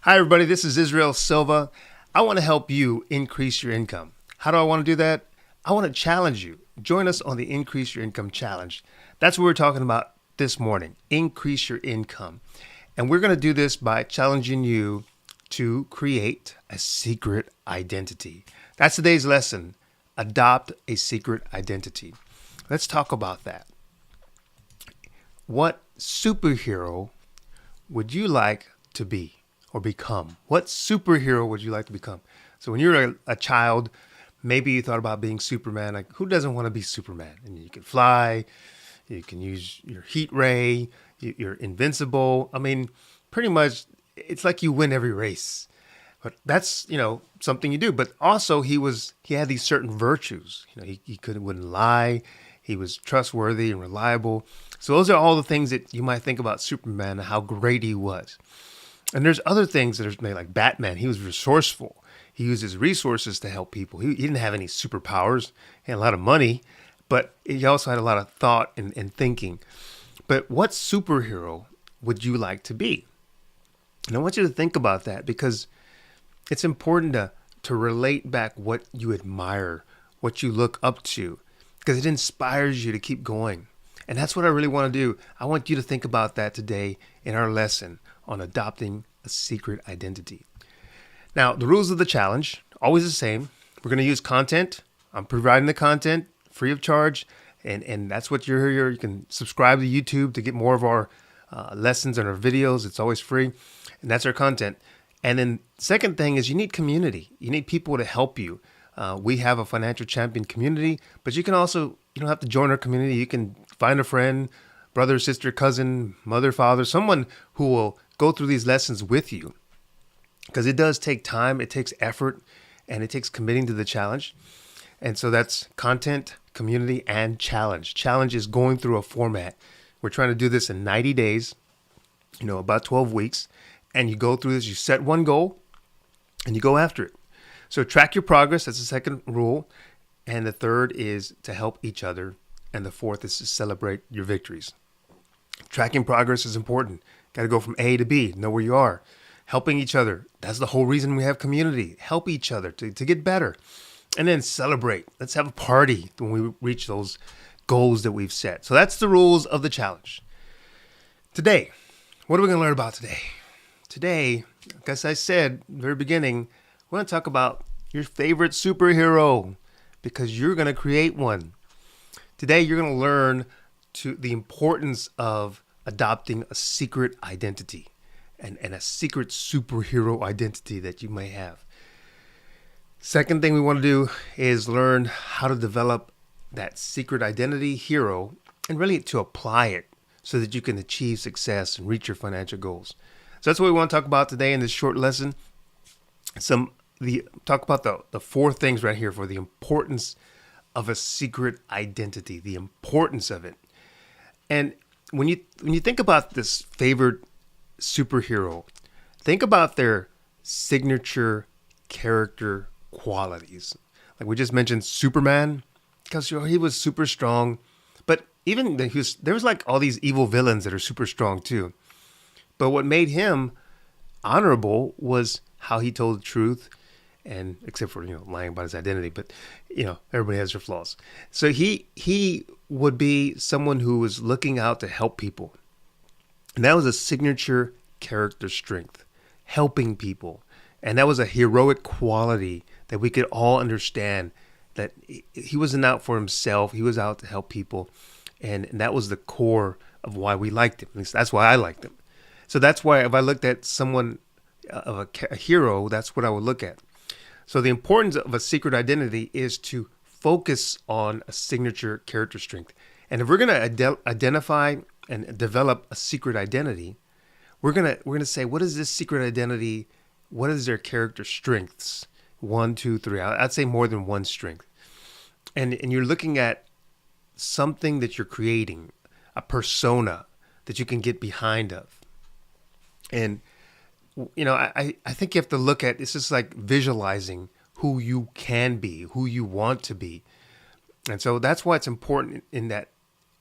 Hi, everybody. This is Israel Silva. I want to help you increase your income. How do I want to do that? I want to challenge you. Join us on the Increase Your Income Challenge. That's what we're talking about this morning. Increase your income. And we're going to do this by challenging you to create a secret identity. That's today's lesson. Adopt a secret identity. Let's talk about that. What superhero would you like to be or become? What superhero would you like to become? So when you're a child, maybe you thought about being Superman. Like, who doesn't want to be Superman? And you can fly, you can use your heat ray, you're invincible. I mean, pretty much it's like you win every race. But that's, something you do. But also he had these certain virtues. He wouldn't lie. He was trustworthy and reliable. So those are all the things that you might think about Superman and how great he was. And there's other things that are made, like Batman. He was resourceful. He used his resources to help people. He didn't have any superpowers. He had a lot of money, but he also had a lot of thought and thinking. But what superhero would you like to be? And I want you to think about that, because it's important to relate back what you admire, what you look up to, because it inspires you to keep going. And that's what I really want to do. I want you to think about that today in our lesson on adopting a secret identity. Now, the rules of the challenge, always the same. We're going to use content. I'm providing the content free of charge. And that's what you're here. You can subscribe to YouTube to get more of our lessons and our videos. It's always free. And that's our content. And then second thing is you need community. You need people to help you. We have a financial champion community, but you don't have to join our community. You can find a friend, brother, sister, cousin, mother, father, someone who will go through these lessons with you, because it does take time, it takes effort, and it takes committing to the challenge. And so that's content, community, and challenge. Challenge is going through a format. We're trying to do this in 90 days, about 12 weeks. And you go through this, you set one goal, and you go after it. So track your progress. That's the second rule. And the third is to help each other. And the fourth is to celebrate your victories. Tracking progress is important. Got to go from A to B, know where you are. Helping each other. That's the whole reason we have community. Help each other to get better. And then celebrate. Let's have a party when we reach those goals that we've set. So that's the rules of the challenge. Today, what are we going to learn about today? Today, as I said in the very beginning, we're going to talk about your favorite superhero, because you're going to create one. Today, you're going to learn the importance of adopting a secret identity and a secret superhero identity that you may have. Second thing we want to do is learn how to develop that secret identity hero and really to apply it so that you can achieve success and reach your financial goals. So that's what we want to talk about today in this short lesson. Talk about the four things right here for the importance of a secret identity, the importance of it. And when you think about this favorite superhero, think about their signature character qualities. Like we just mentioned Superman, because he was super strong. But even there was like all these evil villains that are super strong too. But what made him honorable was how he told the truth, and except for lying about his identity. But everybody has their flaws. So he would be someone who was looking out to help people, and that was a signature character strength, helping people, and that was a heroic quality that we could all understand. That he wasn't out for himself; he was out to help people, and that was the core of why we liked him. At least that's why I liked him. So that's why if I looked at someone of a hero, that's what I would look at. So the importance of a secret identity is to focus on a signature character strength. And if we're going to identify and develop a secret identity, we're going to say, what is this secret identity? What is their character strengths? 1, 2, 3. I'd say more than one strength. And you're looking at something that you're creating, a persona that you can get behind of. And, I think you have to look at, it's just like visualizing who you can be, who you want to be. And so that's why it's important in that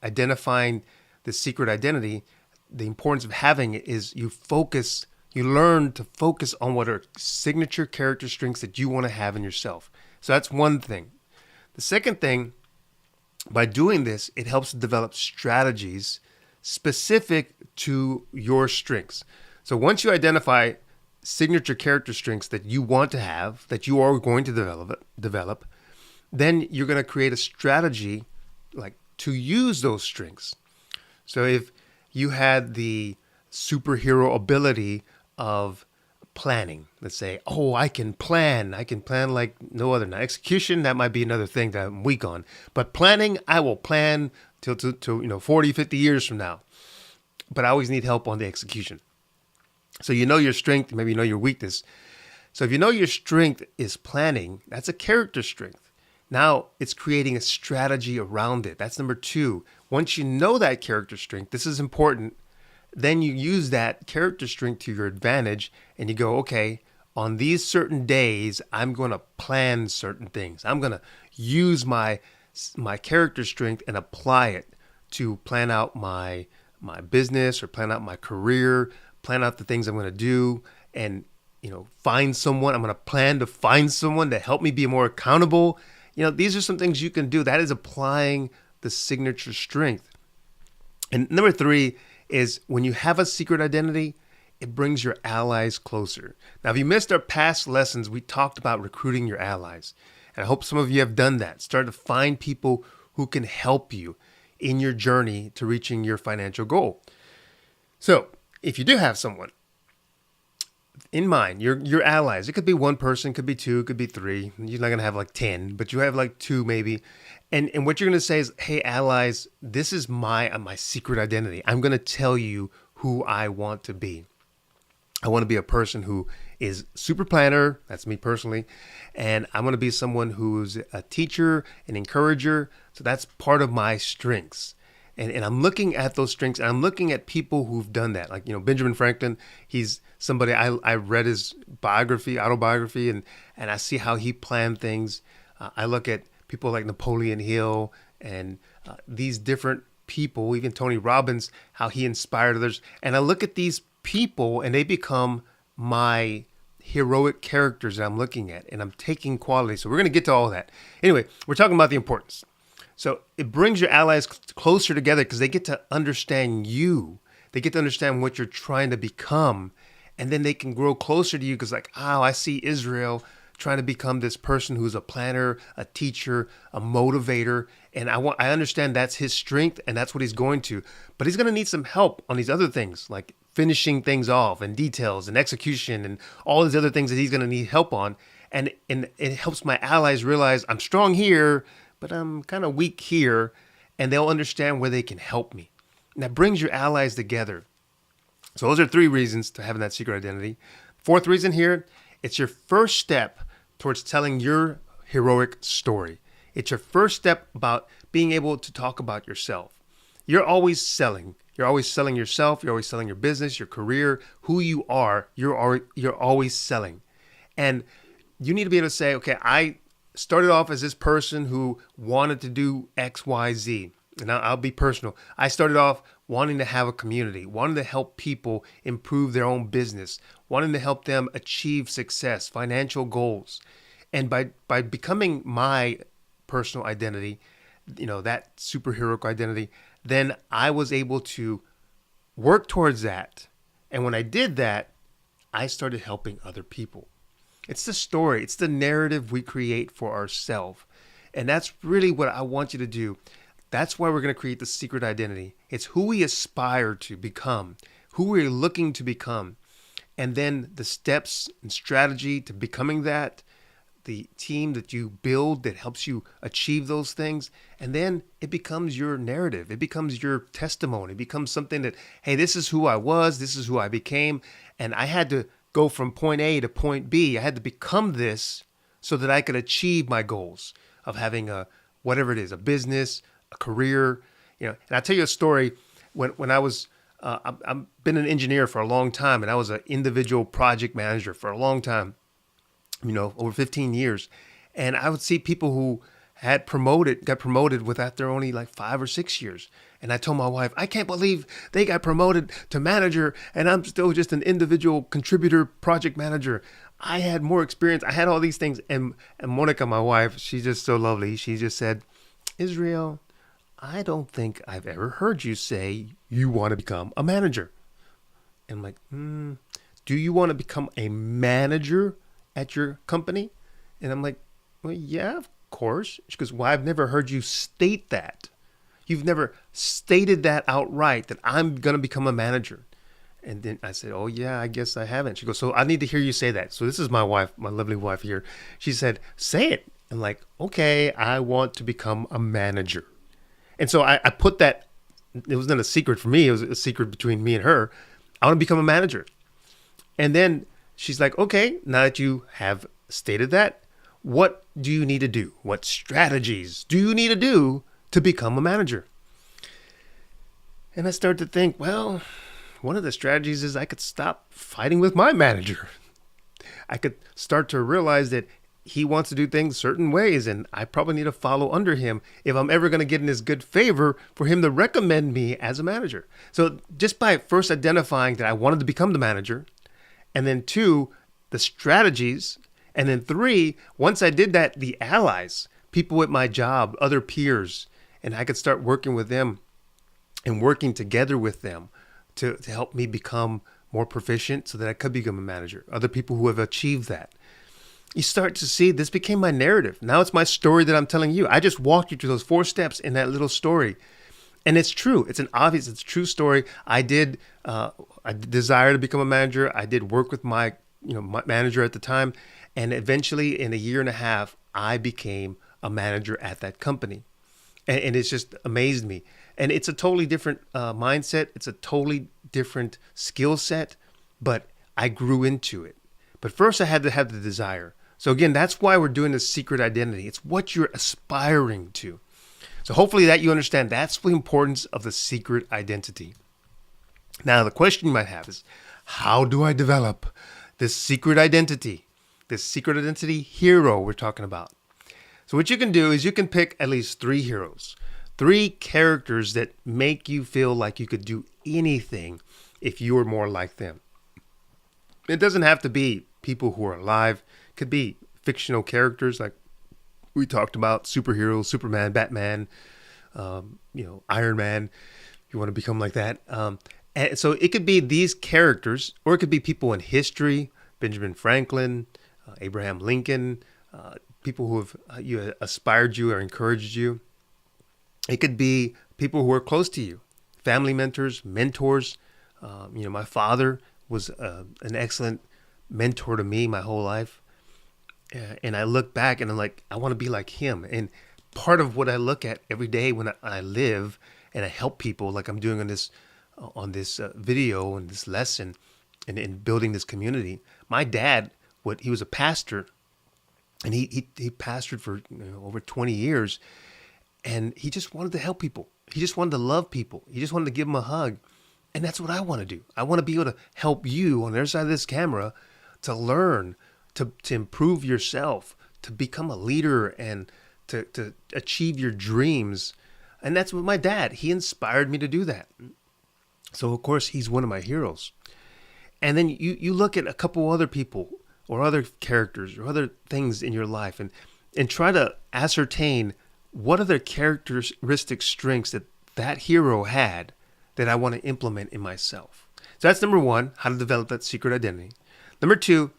identifying the secret identity. The importance of having it is you focus You learn to focus on what are signature character strengths that you want to have in yourself. So that's one thing. The second thing, by doing this, it helps to develop strategies specific to your strengths. So once you identify signature character strengths that you want to have, that you are going to develop, then you're going to create a strategy like to use those strengths. So if you had the superhero ability of planning, let's say, oh, I can plan like no other. Now, execution, that might be another thing that I'm weak on. But planning, I will plan till 40, 50 years from now. But I always need help on the execution. So you know your strength, maybe you know your weakness. So if you know your strength is planning, that's a character strength. Now it's creating a strategy around it. That's number 2. Once you know that character strength, this is important, then you use that character strength to your advantage and you go, okay, on these certain days, I'm going to plan certain things. I'm going to use my character strength and apply it to plan out my business or plan out my career, plan out the things I'm going to do, and find someone. I'm going to plan to find someone to help me be more accountable. These are some things you can do. That is applying the signature strength. And number 3 is when you have a secret identity, it brings your allies closer. Now, if you missed our past lessons, we talked about recruiting your allies. And I hope some of you have done that. Start to find people who can help you in your journey to reaching your financial goal. So if you do have someone in mind, your allies, it could be one person, could be 2, could be 3. You're not going to have like 10, but you have like 2 maybe. And what you're going to say is, hey, allies, this is my secret identity. I'm going to tell you who I want to be. I want to be a person who is super planner. That's me personally. And I want to be someone who's a teacher, an encourager. So that's part of my strengths. And I'm looking at those strengths, and I'm looking at people who've done that. Like, Benjamin Franklin, he's somebody, I read his autobiography, and I see how he planned things. I look at people like Napoleon Hill and these different people, even Tony Robbins, how he inspired others. And I look at these people and they become my heroic characters that I'm looking at, and I'm taking quality. So we're going to get to all that. Anyway, we're talking about the importance. So it brings your allies closer together because they get to understand you. They get to understand what you're trying to become. And then they can grow closer to you because I see Israel trying to become this person who's a planner, a teacher, a motivator. And I understand that's his strength and that's what he's going to. But he's going to need some help on these other things like finishing things off and details and execution and all these other things that he's going to need help on. And it helps my allies realize I'm strong here, but I'm kind of weak here, and they'll understand where they can help me. And that brings your allies together. So those are 3 reasons to having that secret identity. 4th reason here, it's your first step towards telling your heroic story. It's your first step about being able to talk about yourself. You're always selling. You're always selling yourself. You're always selling your business, your career, who you are. You're always selling. And you need to be able to say, okay, I started off as this person who wanted to do X, Y, Z. And I'll be personal. I started off wanting to have a community, wanting to help people improve their own business, wanting to help them achieve success, financial goals. And by becoming my personal identity, that superheroic identity, then I was able to work towards that. And when I did that, I started helping other people. It's the story. It's the narrative we create for ourselves. And that's really what I want you to do. That's why we're going to create the secret identity. It's who we aspire to become, who we're looking to become. And then the steps and strategy to becoming that, the team that you build that helps you achieve those things. And then it becomes your narrative. It becomes your testimony. It becomes something that, hey, this is who I was. This is who I became. And I had to go from point A to point B. I had to become this so that I could achieve my goals of having whatever it is, a business, a career. And I'll tell you a story. When I was, I've been an engineer for a long time, and I was an individual project manager for a long time, over 15 years. And I would see people who got promoted without their only like 5 or 6 years. And I told my wife, I can't believe they got promoted to manager and I'm still just an individual contributor project manager. I had more experience. I had all these things. And Monica, my wife, she's just so lovely. She just said, Israel, I don't think I've ever heard you say you want to become a manager. And I'm like, do you want to become a manager at your company? And I'm like, well, yeah, of course. She goes, well, I've never heard you state that. You've never stated that outright, that I'm going to become a manager. And then I said, oh, yeah, I guess I haven't. She goes, so I need to hear you say that. So this is my wife, my lovely wife here. She said, say it. I'm like, okay, I want to become a manager. And so I put that, it wasn't a secret for me. It was a secret between me and her. I want to become a manager. And then she's like, okay, now that you have stated that, what do you need to do? What strategies do you need to do to become a manager? And I started to think, well, one of the strategies is I could stop fighting with my manager. I could start to realize that he wants to do things certain ways, and I probably need to follow under him if I'm ever going to get in his good favor for him to recommend me as a manager. So just by first identifying that I wanted to become the manager, and then 2, the strategies, and then 3, once I did that, the allies, people at my job, other peers, and I could start working with them and working together with them to help me become more proficient so that I could become a manager. Other people who have achieved that. You start to see this became my narrative. Now it's my story that I'm telling you. I just walked you through those 4 steps in that little story. And it's true. It's a true story. I desire to become a manager. I did work with my manager at the time. And eventually in a year and a half, I became a manager at that company. And it's just amazed me. And it's a totally different mindset. It's a totally different skill set, but I grew into it. But first I had to have the desire. So again, that's why we're doing this secret identity. It's what you're aspiring to. So hopefully that you understand that's the importance of the secret identity. Now, the question you might have is, how do I develop this secret identity? This secret identity hero we're talking about. So what you can do is you can pick at least 3 heroes, 3 characters that make you feel like you could do anything if you were more like them. It doesn't have to be people who are alive. It could be fictional characters like we talked about, superheroes, Superman, Batman, Iron Man. You want to become like that. And so it could be these characters, or it could be people in history, Benjamin Franklin, Abraham Lincoln, people who have aspired you or encouraged you. It could be people who are close to you, family mentors. My father was an excellent mentor to me my whole life. And I look back and I'm like, I want to be like him. And part of what I look at every day when I live and I help people, like I'm doing on this video and this lesson and in building this community. My dad, he was a pastor, and he pastored for over 20 years, and he just wanted to help people. He just wanted to love people. He just wanted to give them a hug. And that's what I want to do. I want to be able to help you on the other side of this camera to learn, to improve yourself, to become a leader, and to achieve your dreams. And that's what my dad, he inspired me to do that. So, of course, he's one of my heroes. And then you look at a couple other people or other characters or other things in your life and try to ascertain what are the characteristic strengths that hero had that I want to implement in myself. So that's number 1, how to develop that secret identity. Number 2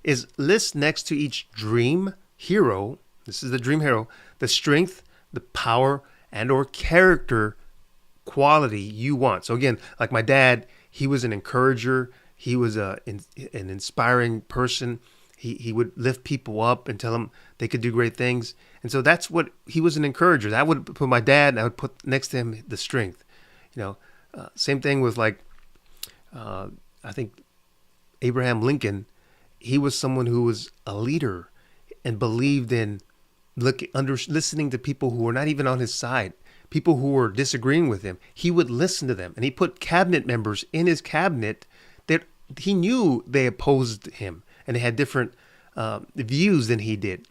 is list next to each dream hero, this is the dream hero, the strength, the power, and or character quality you want. So again, like my dad, he was an encourager. He was an inspiring person. He would lift people up and tell them they could do great things. And so that's what, he was an encourager. That would put my dad, and I would put next to him the strength. Same thing with I think Abraham Lincoln. He was someone who was a leader and believed in listening to people who were not even on his side, people who were disagreeing with him. He would listen to them, and he put cabinet members in his cabinet that he knew they opposed him and they had different views than he did.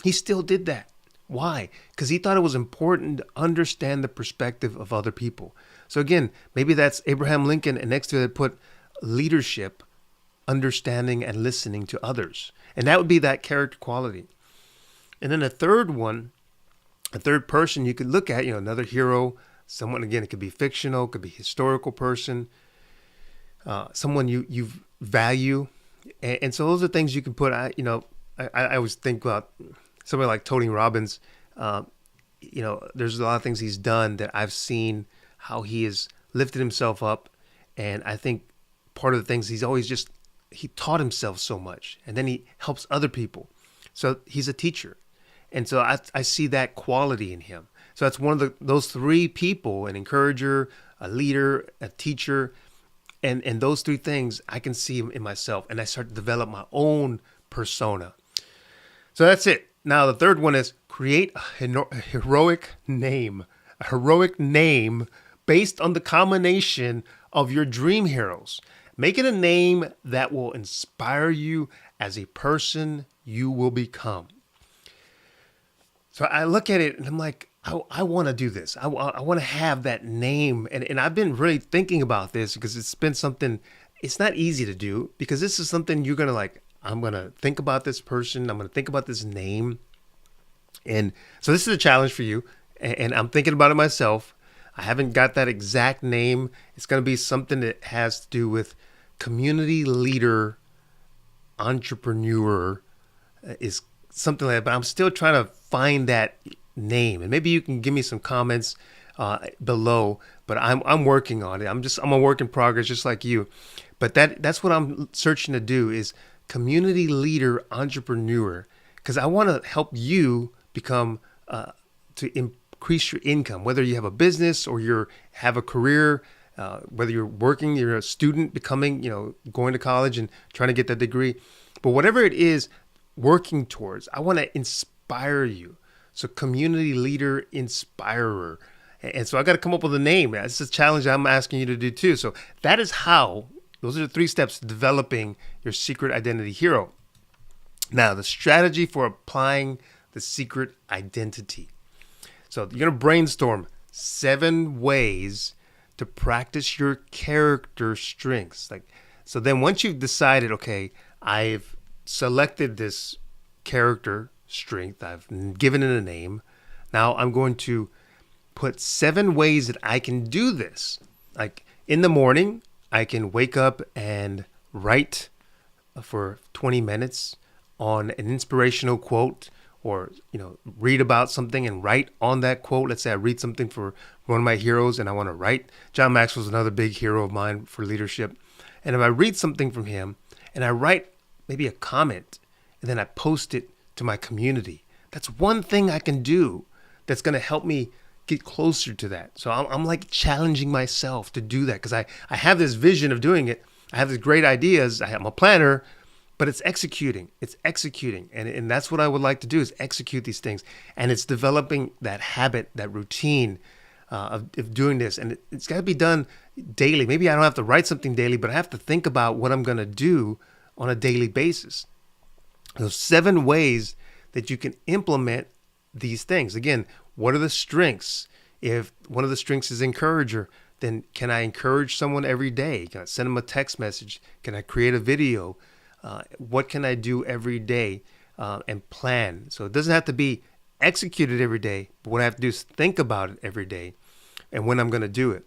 He still did that. Why? Because he thought it was important to understand the perspective of other people. So again, maybe that's Abraham Lincoln, and next to it put leadership, understanding and listening to others. And that would be that character quality. And then a third one, a third person you could look at, another hero, someone, again, it could be fictional, it could be historical person, someone you value. And so those are things you can put, I always think about somebody like Tony Robbins. There's a lot of things he's done that I've seen how he has lifted himself up. And I think part of the things he taught himself so much, and then he helps other people. So he's a teacher. And so I see that quality in him. So that's one of those three people: an encourager, a leader, a teacher. And those three things I can see in myself, and I start to develop my own persona. So that's it. Now, the third one is create a heroic name. A heroic name based on the combination of your dream heroes. Make it a name that will inspire you as a person you will become. So I look at it and I'm like, I want to do this. I want to have that name. And I've been really thinking about this because it's been something, it's not easy to do, because this is something you're going to I'm going to think about this person. I'm going to think about this name. And so this is a challenge for you. And I'm thinking about it myself. I haven't got that exact name. It's going to be something that has to do with community leader, entrepreneur, is something like that. But I'm still trying to find that name. And maybe you can give me some comments below. But I'm working on it. I'm a work in progress, just like you. But that's what I'm searching to do, is community leader, entrepreneur, because I want to help you become to increase your income, whether you have a business or you have a career, whether you're working, you're a student, becoming, going to college and trying to get that degree. But whatever it is, working towards, I want to inspire you. So community leader, inspirer. And so I got to come up with a name. That's a challenge I'm asking you to do too. So that is how, those are the 3 steps to developing your secret identity hero. Now, the strategy for applying the secret identity. So you're going to brainstorm 7 ways to practice your character strengths. So then once you've decided, okay, I've selected this character strength, I've given it a name. Now I'm going to put 7 ways that I can do this. Like in the morning, I can wake up and write for 20 minutes on an inspirational quote, or read about something and write on that quote. Let's say I read something for one of my heroes and I want to write. John Maxwell's another big hero of mine for leadership. And if I read something from him and I write maybe a comment and then I post it to my community, that's one thing I can do that's going to help me get closer to that. So I'm like challenging myself to do that, because I have this vision of doing it. I have these great ideas. I'm a planner, but it's executing. And that's what I would like to do, is execute these things. And it's developing that habit, that routine of doing this. And it's got to be done daily. Maybe I don't have to write something daily, but I have to think about what I'm going to do on a daily basis. Those 7 ways that you can implement these things. Again, what are the strengths? If one of the strengths is encourager, then can I encourage someone every day? Can I send them a text message? Can I create a video? What can I do every day and plan? So it doesn't have to be executed every day, but what I have to do is think about it every day and when I'm going to do it.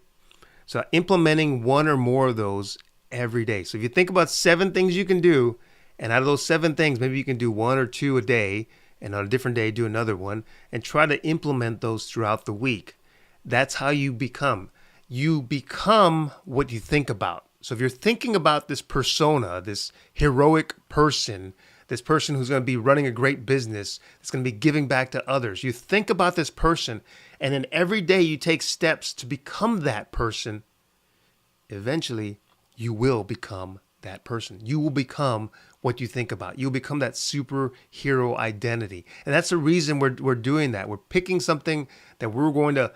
So implementing 1 or more of those every day. So if you think about 7 things you can do, and out of those 7 things, maybe you can do 1 or 2 a day, and on a different day, do another one, and try to implement those throughout the week. That's how you become. You become what you think about. So if you're thinking about this persona, this heroic person, this person who's going to be running a great business, that's going to be giving back to others, you think about this person, and then every day you take steps to become that person, eventually you will become that person. You will become what you think about. You'll become that superhero identity. And that's the reason we're doing that. We're picking something that we're going to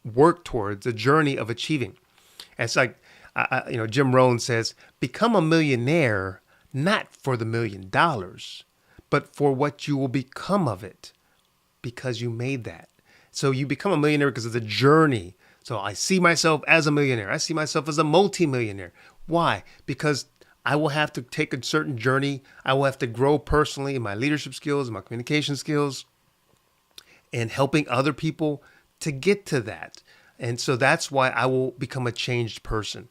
work towards, a journey of achieving. And it's like, Jim Rohn says, become a millionaire, not for the $1 million, but for what you will become of it. because you made that. So you become a millionaire because of the journey. So I see myself as a millionaire. I see myself as a multimillionaire. Why? Because I will have to take a certain journey. I will have to grow personally in my leadership skills, my communication skills, and helping other people to get to that. And so that's why I will become a changed person.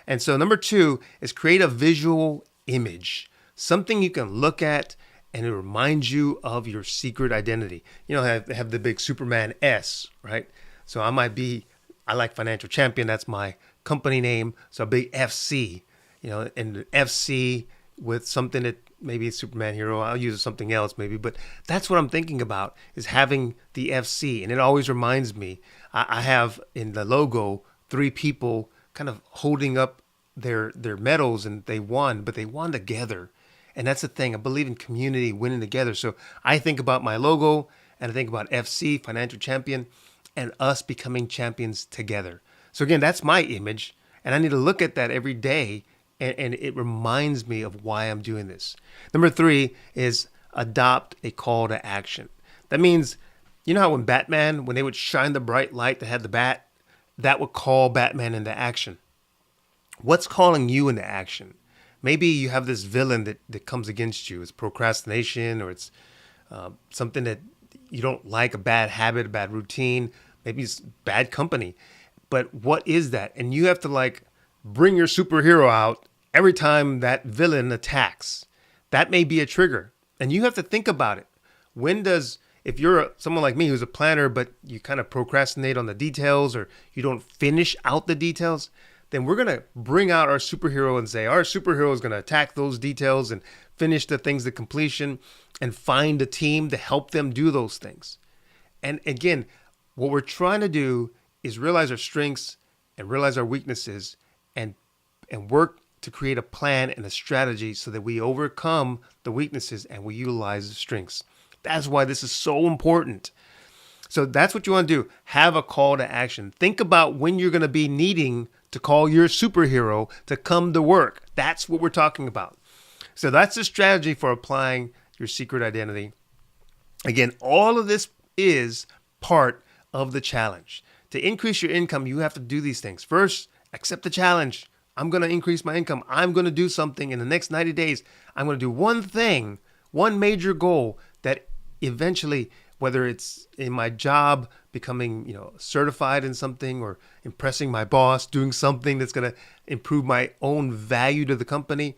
And so number 2 is create a visual image, something you can look at and it reminds you of your secret identity. You know, have the big Superman S, right? So I like Financial Champion. That's my company name. So a big FC, and the FC with something that maybe a Superman hero. I'll use something else maybe, but that's what I'm thinking about is having the FC. And it always reminds me, I have in the logo 3 people kind of holding up their medals and they won, but they won together. And that's the thing. I believe in community winning together. So I think about my logo and I think about FC, Financial Champion, and us becoming champions together. So again, that's my image. And I need to look at that every day. And it reminds me of why I'm doing this. Number 3 is adopt a call to action. That means, you know how when Batman, when they would shine the bright light that had the bat, that would call Batman into action. What's calling you into action? Maybe you have this villain that comes against you. It's procrastination or it's something that you don't like, a bad habit, a bad routine. Maybe it's bad company. But what is that? And you have to bring your superhero out every time that villain attacks. That may be a trigger. And you have to think about it. If you're someone like me who's a planner, but you kind of procrastinate on the details or you don't finish out the details, then we're going to bring out our superhero and say, our superhero is going to attack those details and finish the things to completion and find a team to help them do those things. And again, what we're trying to do is realize our strengths and realize our weaknesses and work to create a plan and a strategy so that we overcome the weaknesses and we utilize the strengths. That's why this is so important. So that's what you want to do. Have a call to action. Think about when you're going to be needing to call your superhero to come to work. That's what we're talking about. So that's the strategy for applying your secret identity. Again, all of this is part of the challenge. To increase your income, you have to do these things. First, accept the challenge. I'm going to increase my income. I'm going to do something in the next 90 days. I'm going to do one thing, one major goal that eventually, whether it's in my job, becoming, certified in something or impressing my boss, doing something that's going to improve my own value to the company,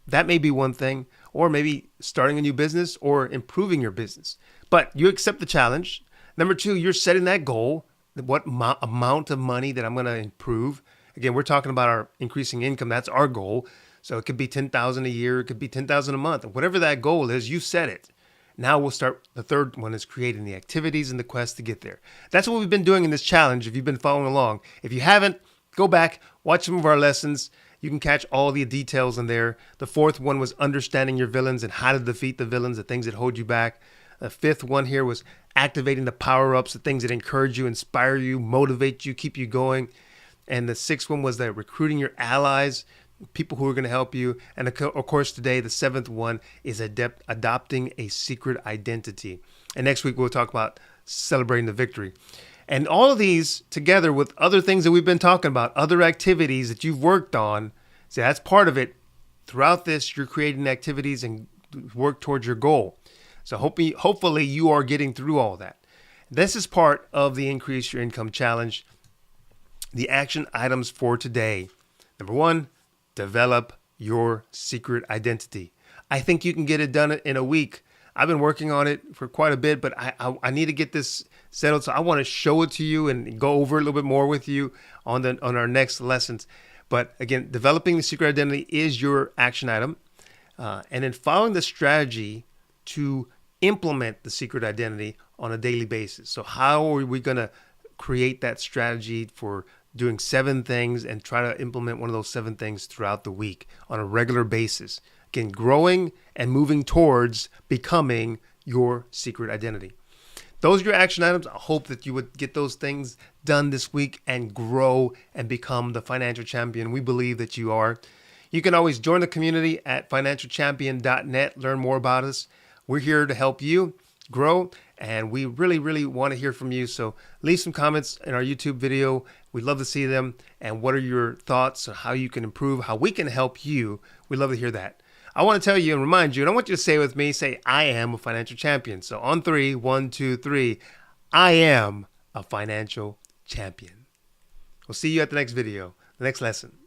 that may be one thing, or maybe starting a new business or improving your business. But you accept the challenge. Number 2, you're setting that goal. What amount of money that I'm going to improve. Again, we're talking about our increasing income. That's our goal. So it could be $10,000 a year. It could be $10,000 a month. Whatever that goal is, you set it. Now we'll start. The third one is creating the activities and the quest to get there. That's what we've been doing in this challenge. If you've been following along, if you haven't, go back, watch some of our lessons. You can catch all the details in there. The 4th one was understanding your villains and how to defeat the villains, the things that hold you back. The 5th one here was activating the power-ups, the things that encourage you, inspire you, motivate you, keep you going. And the 6th one was that recruiting your allies, people who are going to help you. And of course, today, the 7th one is adopting a secret identity. And next week, we'll talk about celebrating the victory. And all of these together with other things that we've been talking about, other activities that you've worked on, so that's part of it. Throughout this, you're creating activities and work towards your goal. So hopefully you are getting through all that. This is part of the Increase Your Income Challenge. The action items for today. Number 1, develop your secret identity. I think you can get it done in a week. I've been working on it for quite a bit, but I need to get this settled. So I want to show it to you and go over it a little bit more with you on our next lessons. But again, developing the secret identity is your action item. And then following the strategy to implement the secret identity on a daily basis. So how are we going to create that strategy for doing 7 things and try to implement one of those 7 things throughout the week on a regular basis? Again, growing and moving towards becoming your secret identity. Those are your action items. I hope that you would get those things done this week and grow and become the financial champion. We believe that you are. You can always join the community at financialchampion.net. Learn more about us. We're here to help you grow. and we really, really want to hear from you. So leave some comments in our YouTube video. We'd love to see them. And what are your thoughts on how you can improve, how we can help you? We'd love to hear that. I want to tell you and remind you, and I want you to say with me, say, I am a financial champion. So on 3, 1, 2, 3, I am a financial champion. We'll see you at the next video, the next lesson.